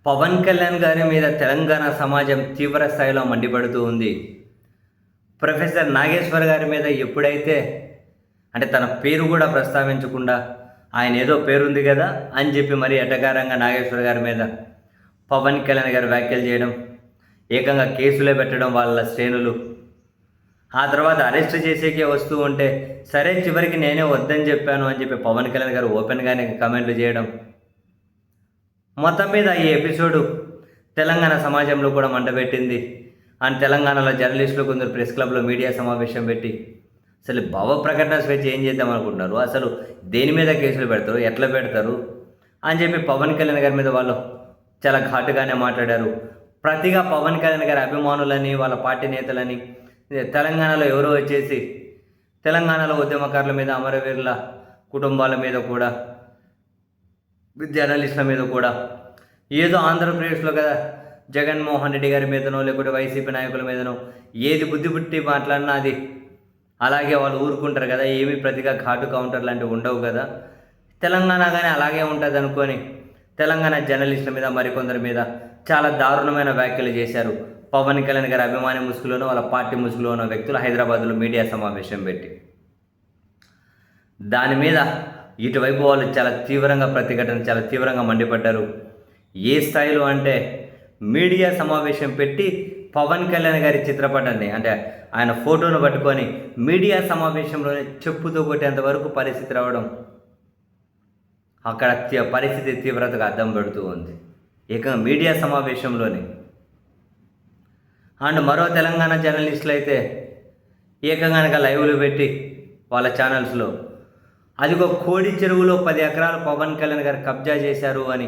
పవన్ కళ్యాణ్ గారి మీద తెలంగాణ సమాజం తీవ్ర స్థాయిలో మండిపడుతూ ఉంది. ప్రొఫెసర్ నాగేశ్వర్ గారి మీద ఎప్పుడైతే అంటే తన పేరు కూడా ప్రస్తావించకుండా ఆయన ఏదో పేరుంది కదా అని చెప్పి మరి ఎటకారంగా నాగేశ్వర్ గారి మీద పవన్ కళ్యాణ్ గారు వ్యాఖ్యలు చేయడం, ఏకంగా కేసులే పెట్టడం వాళ్ళ శ్రేణులు. ఆ తర్వాత అరెస్ట్ చేసేకే వస్తూ ఉంటే సరే చివరికి నేనే వద్దని చెప్పాను అని చెప్పి పవన్ కళ్యాణ్ గారు ఓపెన్గానే కమెంట్లు చేయడం. మొత్తం మీద ఈ ఎపిసోడు తెలంగాణ సమాజంలో కూడా మంటపెట్టింది. అండ్ తెలంగాణలో జర్నలిస్టులు కొందరు ప్రెస్ క్లబ్లో మీడియా సమావేశం పెట్టి అసలు భావ ప్రకటన స్వేచ్ఛ ఏం చేద్దాం అనుకుంటున్నారు, అసలు దేని మీద కేసులు పెడతారు, ఎట్లా పెడతారు అని చెప్పి పవన్ కళ్యాణ్ గారి మీద వాళ్ళు చాలా ఘాటుగానే మాట్లాడారు. ప్రతిగా పవన్ కళ్యాణ్ గారి అభిమానులని వాళ్ళ పార్టీ నేతలని తెలంగాణలో ఎవరో వచ్చేసి తెలంగాణలో ఉద్యమకారుల మీద, అమరవీరుల కుటుంబాల మీద కూడా, జర్నలిస్టుల మీద కూడా ఏదో ఆంధ్రప్రదేశ్లో కదా జగన్మోహన్ రెడ్డి గారి మీదనో లేకుంటే వైసీపీ నాయకుల మీదనో ఏది బుద్ధి పుట్టి మాట్లాడినా అది అలాగే వాళ్ళు ఊరుకుంటారు కదా, ఏమీ ప్రతిగా ఘాటు కౌంటర్ లాంటివి ఉండవు కదా, తెలంగాణ కానీ అలాగే ఉంటుంది అనుకొని తెలంగాణ జర్నలిస్టుల మీద మరికొందరి మీద చాలా దారుణమైన వ్యాఖ్యలు చేశారు. పవన్ కళ్యాణ్ గారి అభిమాని ముసుగులోనో వాళ్ళ పార్టీ ముసుగులో ఉన్న వ్యక్తులు హైదరాబాద్లో మీడియా సమావేశం పెట్టి దాని మీద ఇటువైపు వాళ్ళు చాలా తీవ్రంగా ప్రతిఘటన, చాలా తీవ్రంగా మండిపడ్డారు. ఏ స్థాయిలో అంటే మీడియా సమావేశం పెట్టి పవన్ కళ్యాణ్ గారి చిత్రపటాన్ని అంటే ఆయన ఫోటోను పట్టుకొని మీడియా సమావేశంలోనే చెప్పుతో కొట్టేంత వరకు పరిస్థితి రావడం, అక్కడ పరిస్థితి తీవ్రతకు అద్దం పెడుతూ ఉంది ఏకంగా మీడియా సమావేశంలోనే. అండ్ మరో తెలంగాణ జర్నలిస్టులు అయితే ఏకంగా లైవ్లు పెట్టి వాళ్ళ ఛానల్స్లో అదిగో కోడి చెరువులో 10 ఎకరాలు పవన్ కళ్యాణ్ గారు కబ్జా చేశారు అని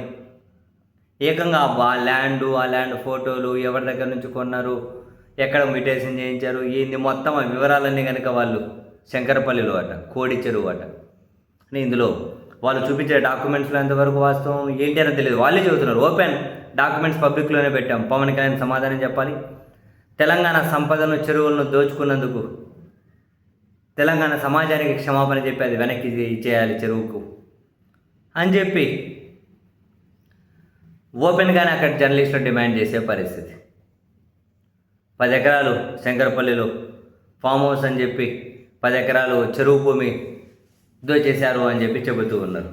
ఏకంగా ఆ ల్యాండ్ ఫోటోలు ఎవరి దగ్గర నుంచి కొన్నారు, ఎక్కడ మ్యూటేషన్ చేయించారు, ఏంది మొత్తం ఆ వివరాలన్నీ కనుక వాళ్ళు శంకరపల్లిలో అట, కోడి చెరువు అట అని ఇందులో వాళ్ళు చూపించే డాక్యుమెంట్స్లో ఎంతవరకు వాస్తవం ఏంటి అని తెలియదు. వాళ్ళే చెబుతున్నారు, ఓపెన్ డాక్యుమెంట్స్ పబ్లిక్లోనే పెట్టాం, పవన్ కళ్యాణ్ సమాధానం చెప్పాలి, తెలంగాణ సంపదను చెరువులను దోచుకున్నందుకు తెలంగాణ సమాజానికి క్షమాపణ చెప్పి అది వెనక్కి ఇచ్చేయాలి చెరువుకు అని చెప్పి ఓపెన్గానే అక్కడ జర్నలిస్టులు డిమాండ్ చేసే పరిస్థితి. 10 ఎకరాలు శంకరపల్లిలో ఫామ్ హౌస్ అని చెప్పి 10 ఎకరాలు చెరువు భూమి దోచేశారు అని చెప్పి చెబుతూ ఉన్నారు.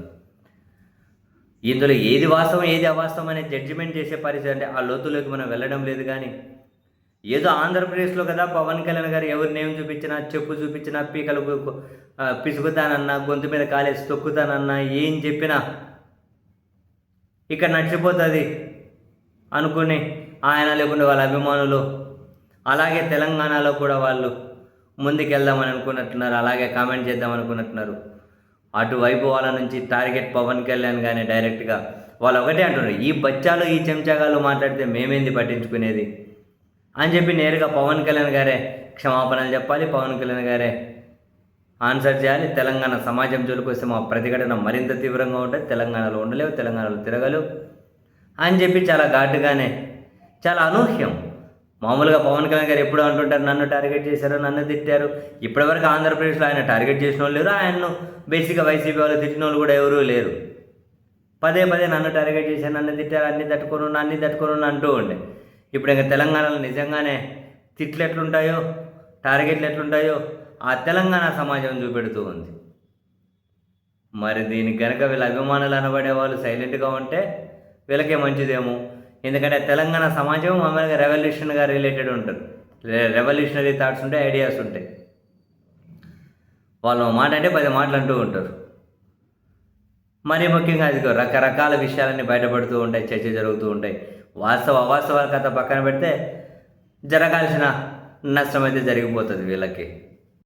ఇందులో ఏది వాస్తవం ఏది అవాస్తవం అనే జడ్జిమెంట్ చేసే పరిస్థితి అంటే ఆ లోతులోకి మనం వెళ్ళడం లేదు. కానీ ఏదో ఆంధ్రప్రదేశ్లో కదా పవన్ కళ్యాణ్ గారు ఎవరి నేమ్ చూపించినా, చెప్పు చూపించినా, పీకలు పిసుకుతానన్నా, గొంతు మీద కాలేసి తొక్కుతానన్నా, ఏం చెప్పినా ఇక్కడ నడిచిపోతుంది అనుకుని ఆయన లేకుండా వాళ్ళ అభిమానులు అలాగే తెలంగాణలో కూడా వాళ్ళు ముందుకెళ్దామని అనుకున్నట్టున్నారు, అలాగే కామెంట్ చేద్దాం అనుకున్నట్టున్నారు. అటువైపు వాళ్ళ నుంచి టార్గెట్ పవన్ కళ్యాణ్ కానీ డైరెక్ట్గా వాళ్ళు ఒకటే అంటున్నారు, ఈ బచ్చాలు ఈ చెంచాగాలు మాట్లాడితే మేమేంది పట్టించుకునేది అని చెప్పి నేరుగా పవన్ కళ్యాణ్ గారే క్షమాపణలు చెప్పాలి, పవన్ కళ్యాణ్ గారే ఆన్సర్ చేయాలి. తెలంగాణ సమాజం జోలికి వస్తే మా ప్రతిఘటన మరింత తీవ్రంగా ఉంటుంది, తెలంగాణలో ఉండలేవు, తెలంగాణలో తిరగలేవు అని చెప్పి చాలా ఘాటుగానే, చాలా అనూహ్యం. మామూలుగా పవన్ కళ్యాణ్ గారు ఎప్పుడు అంటుంటారు, నన్ను టార్గెట్ చేశారు, నన్ను తిట్టారు. ఇప్పటివరకు ఆంధ్రప్రదేశ్లో ఆయన టార్గెట్ చేసిన వాళ్ళు లేరు, ఆయన్ను బేసిక్గా వైసీపీ వాళ్ళు తిట్టిన వాళ్ళు కూడా ఎవరూ లేరు. పదే నన్ను టార్గెట్ చేశారు, నన్ను తిట్టారు, అన్ని తట్టుకొని అంటూ ఉండే. ఇప్పుడు ఇంకా తెలంగాణలో నిజంగానే తిట్లు ఎట్లుంటాయో, టార్గెట్లు ఎట్లుంటాయో ఆ తెలంగాణ సమాజం చూపెడుతూ ఉంది. మరి దీనికి కనుక వీళ్ళ అభిమానులు అనబడే వాళ్ళు సైలెంట్గా ఉంటే వీళ్ళకే మంచిదేమో. ఎందుకంటే తెలంగాణ సమాజం మామూలుగా రెవల్యూషన్గా రిలేటెడ్ ఉంటారు, రెవల్యూషనరీ థాట్స్ ఉంటాయి, ఐడియాస్ ఉంటాయి. వాళ్ళు మాట అంటే 10 మాటలు అంటూ ఉంటారు. మరీ ముఖ్యంగా అది రకరకాల విషయాలన్నీ బయటపడుతూ ఉంటాయి, చర్చ జరుగుతూ ఉంటాయి. అవాస్తవాల కథ పక్కన పెడితే జరగాల్సిన నష్టం అయితే జరిగిపోతుంది వీళ్ళకి.